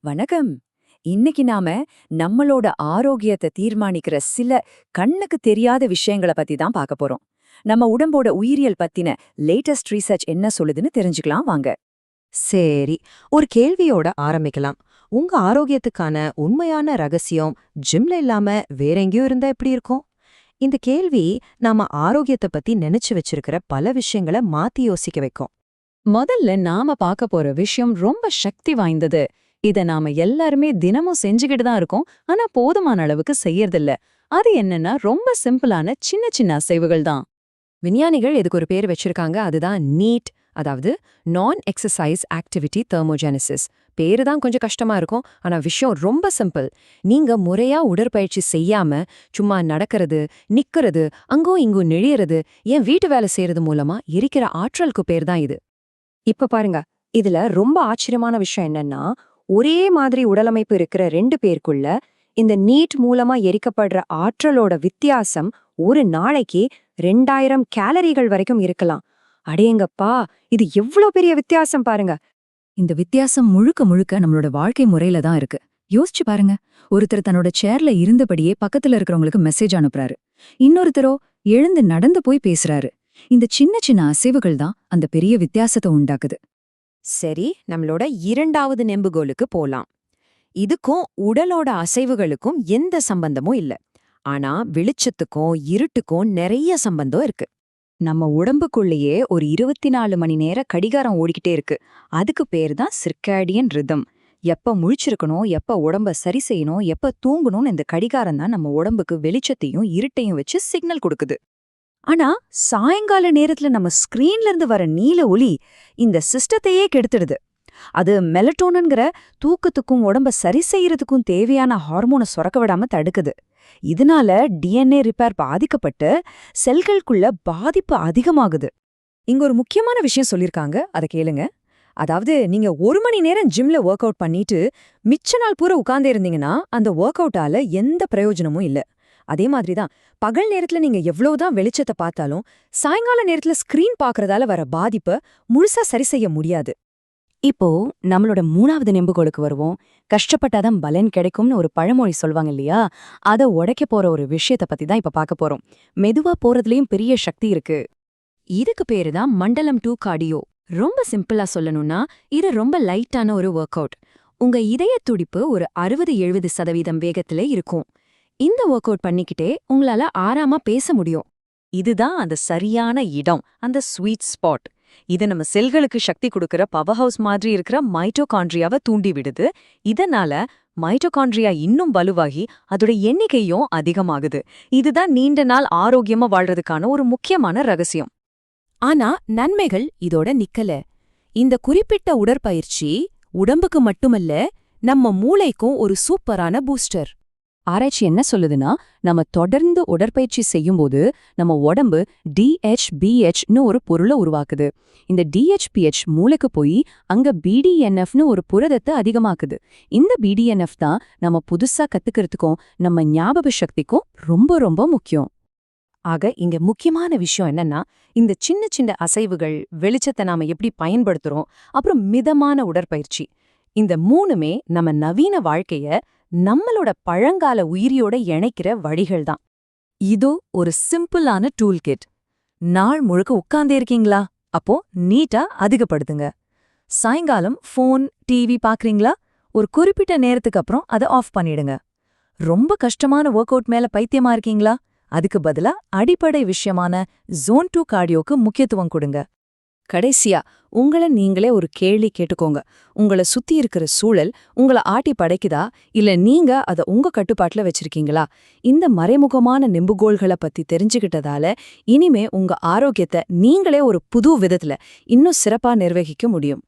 வணக்கம். இன்னைக்கு நாம நம்மளோட ஆரோக்கியத்தை தீர்மானிக்கிற சில கண்ணுக்கு தெரியாத விஷயங்களை பத்தி தான் பார்க்க போறோம். நம்ம உடம்போட உயிரியல் பத்தின லேட்டஸ்ட் ரீசர்ச் என்ன சொல்லுதுன்னு தெரிஞ்சுக்கலாம் வாங்க. சரி, ஒரு கேள்வியோட ஆரம்பிக்கலாம். உங்க ஆரோக்கியத்துக்கான உண்மையான ரகசியம் ஜிம்ல இல்லாம வேற எங்கேயோ இருந்தா எப்படி இருக்கும்? இந்த கேள்வி நாம ஆரோக்கியத்தை பத்தி நினைச்சு வச்சிருக்கிற பல விஷயங்களை மாத்தி யோசிக்க வைக்கும். முதல்ல நாம பார்க்க போற விஷயம் ரொம்ப சக்தி வாய்ந்தது. இத நாம எல்லாருமே தினமும் செஞ்சுக்கிட்டு தான் இருக்கோம், ஆனா போதுமான அளவுக்கு செய்யறதில்ல. அது என்னன்னா ரொம்ப சிம்பிளான சின்ன சின்ன அசைவுகள் தான். விஞ்ஞானிகள் இதுக்கு ஒரு பேர் வச்சிருக்காங்க, அதுதான் நீட், அதாவது நான் எக்ஸசைஸ் ஆக்டிவிட்டி தெர்மோஜெனிசிஸ். பேரு தான் கொஞ்சம் கஷ்டமா இருக்கும், ஆனா விஷயம் ரொம்ப சிம்பிள். நீங்க முறையா உடற்பயிற்சி செய்யாம சும்மா நடக்கிறது, நிக்கிறது, அங்கோ இங்கோ நெழியறது, ஏன் வீட்டு வேலை செய்யறது மூலமா எரிக்கிற ஆற்றலுக்கு பேர் தான் இது. இப்ப பாருங்க, இதுல ரொம்ப ஆச்சரியமான விஷயம் என்னன்னா, ஒரே மாதிரி உடலமைப்பு இருக்கிற 2 பேருக்குள்ள இந்த நீட் மூலமா எரிக்கப்படுற ஆற்றலோட வித்தியாசம் ஒரு நாளைக்கு 2000 கேலரிகள் வரைக்கும் இருக்கலாம். அடேங்கப்பா, இது எவ்வளவு பெரிய வித்தியாசம் பாருங்க. இந்த வித்தியாசம் முழுக்க முழுக்க நம்மளோட வாழ்க்கை முறையில தான் இருக்கு. யோசிச்சு பாருங்க. ஒருத்தர் தன்னோட சேர்ல இருந்தபடியே பக்கத்துல இருக்கிறவங்களுக்கு மெசேஜ் அனுப்புறாரு. இன்னொருத்தரோ எழுந்து நடந்து போய் பேசுறாரு. இந்த சின்ன சின்ன அசைவுகள் தான் அந்த பெரிய வித்தியாசத்தை உண்டாக்குது. சரி, நம்மளோட 2வது நெம்புகோலுக்கு போலாம். இதுக்கும் உடலோட அசைவுகளுக்கும் எந்த சம்பந்தமும் இல்ல. ஆனா வெளிச்சத்துக்கும் இருட்டுக்கும் நிறைய சம்பந்தம் இருக்கு. நம்ம உடம்புக்குள்ளேயே ஒரு 24 மணி நேர கடிகாரம் ஓடிக்கிட்டே இருக்கு. அதுக்கு பேர் தான் சிர்காடியன் ரிதம். எப்ப முழிச்சிருக்கணும், எப்ப உடம்ப சரி செய்யணும், எப்ப தூங்கணும்னு இந்த கடிகாரம் தான் நம்ம உடம்புக்கு வெளிச்சத்தையும் இருட்டையும் வச்சு சிக்னல் கொடுக்குது. ஆனா சாயங்கால நேரத்துல நம்ம ஸ்கிரீன்ல இருந்து வர நீல ஒளி இந்த சிஸ்டத்தையே கெடுத்துடுது. அது மெலட்டோனன்கிற தூக்கத்துக்கும் உடம்ப சரி செய்யறதுக்கும் தேவையான ஹார்மோனை சுரக்க விடாம தடுக்குது. இதனால டிஎன்ஏ ரிப்பேர் பாதிக்கப்பட்டு செல்களுக்குள்ள பாதிப்பு அதிகமாகுது. இங்க ஒரு முக்கியமான விஷயம் சொல்லிருக்காங்க, அதை கேளுங்க. அதாவது நீங்க 1 மணி நேரம் ஜிம்ல ஒர்க் அவுட் பண்ணிட்டு மிச்ச நாள் பூரா உட்கார்ந்தே இருந்தீங்கன்னா அந்த ஒர்க் அவுட்டால எந்த பிரயோஜனமும் இல்ல. அதே மாதிரிதான் பகல் நேரத்துல நீங்க எவ்வளவுதான் வெளிச்சத்தை பார்த்தாலும் சாயங்கால நேரத்துல ஸ்கிரீன் பாக்குறதால வர பாதிப்பை முழுசா சரி செய்ய முடியாது. இப்போ நம்மளோட 3வது நெம்புகோலுக்கு வருவோம். கஷ்டப்பட்டாதான் பலன் கிடைக்கும்னு ஒரு பழமொழி சொல்வாங்க இல்லையா? அதை உடைக்க போற ஒரு விஷயத்த பத்தி தான் இப்ப பார்க்க போறோம். மெதுவா போறதுலயும் பெரிய சக்தி இருக்கு. இதுக்கு பேரு தான் மண்டலம் 2 கார்டியோ. ரொம்ப சிம்பிளா சொல்லணும்னா இது ரொம்ப லைட்டான ஒரு ஒர்க் அவுட். உங்க இதய துடிப்பு ஒரு 60-70% வேகத்திலே இருக்கும். இந்த ஒர்க் அவுட் பண்ணிக்கிட்டே உங்களால ஆறாம பேச முடியும். இதுதான் அந்த சரியான இடம், அந்த ஸ்வீட் ஸ்பாட். இது நம்ம செல்களுக்கு சக்தி கொடுக்கற பவர் ஹவுஸ் மாதிரி இருக்கிற மைட்டோகாண்ட்ரியாவை தூண்டி விடுது. இதனால மைட்டோகாண்ட்ரியா இன்னும் வலுவாகி அதோட எண்ணிக்கையும் அதிகமாகுது. இதுதான் நீண்ட நாள் ஆரோக்கியமா வாழ்றதுக்கான ஒரு முக்கியமான ரகசியம். ஆனா நன்மைகள் இதோட நிக்கல. இந்த குறிப்பிட்ட உடற்பயிற்சி உடம்புக்கு மட்டுமல்ல, நம்ம மூளைக்கும் ஒரு சூப்பரான பூஸ்டர். ஆராய்ச்சி என்ன சொல்லுதுன்னா, நம்ம தொடர்ந்து உடற்பயிற்சி செய்யும்போது நம்ம உடம்பு DHBHன்னு ஒரு பொருளை உருவாக்குது. இந்த DHBH மூளைக்கு போய் அங்க BDNFன்னு ஒரு புரதத்தை அதிகமாக்குது. இந்த BDNF தான் நம்ம புதுசா கத்துக்கிறதுக்கும் நம்ம ஞாபக சக்திக்கும் ரொம்ப ரொம்ப முக்கியம். ஆக இங்க முக்கியமான விஷயம் என்னன்னா, இந்த சின்ன சின்ன அசைவுகள், வெளிச்சத்தை நாம எப்படி பயன்படுத்துறோம், அப்புறம் மிதமான உடற்பயிற்சி, இந்த 3மே நம்ம நவீன வாழ்க்கைய நம்மளோட பழங்கால உயிரியோட இணைக்கிற வழிகள் தான். இதோ ஒரு சிம்பிளான டூல் கிட். நாள் முழுக்க உட்கார்ந்தே இருக்கீங்களா? அப்போ நீட்டா அதிகப்படுத்துங்க. சாயங்காலம் ஃபோன், டிவி பாக்குறீங்களா? ஒரு குறிப்பிட்ட நேரத்துக்கு அப்புறம் அதை ஆஃப் பண்ணிடுங்க. ரொம்ப கஷ்டமான ஒர்க் அவுட் மேல பைத்தியமா இருக்கீங்களா? அதுக்கு பதிலா அடிப்படை விஷயமான ஜோன் 2 கார்டியோக்கு முக்கியத்துவம் கொடுங்க. கடைசியா உங்களை நீங்களே ஒரு கேள்வி கேட்டுக்கோங்க. உங்களை சுத்தி இருக்கிற சூழல் உங்களை ஆட்டி படைக்குதா, இல்ல நீங்க அதை உங்க கட்டுப்பாட்டுல வச்சிருக்கீங்களா? இந்த மறைமுகமான நெம்புகோள்களை பத்தி தெரிஞ்சுக்கிட்டதால இனிமே உங்க ஆரோக்கியத்தை நீங்களே ஒரு புது விதத்துல இன்னும் சிறப்பா நிர்வகிக்க முடியும்.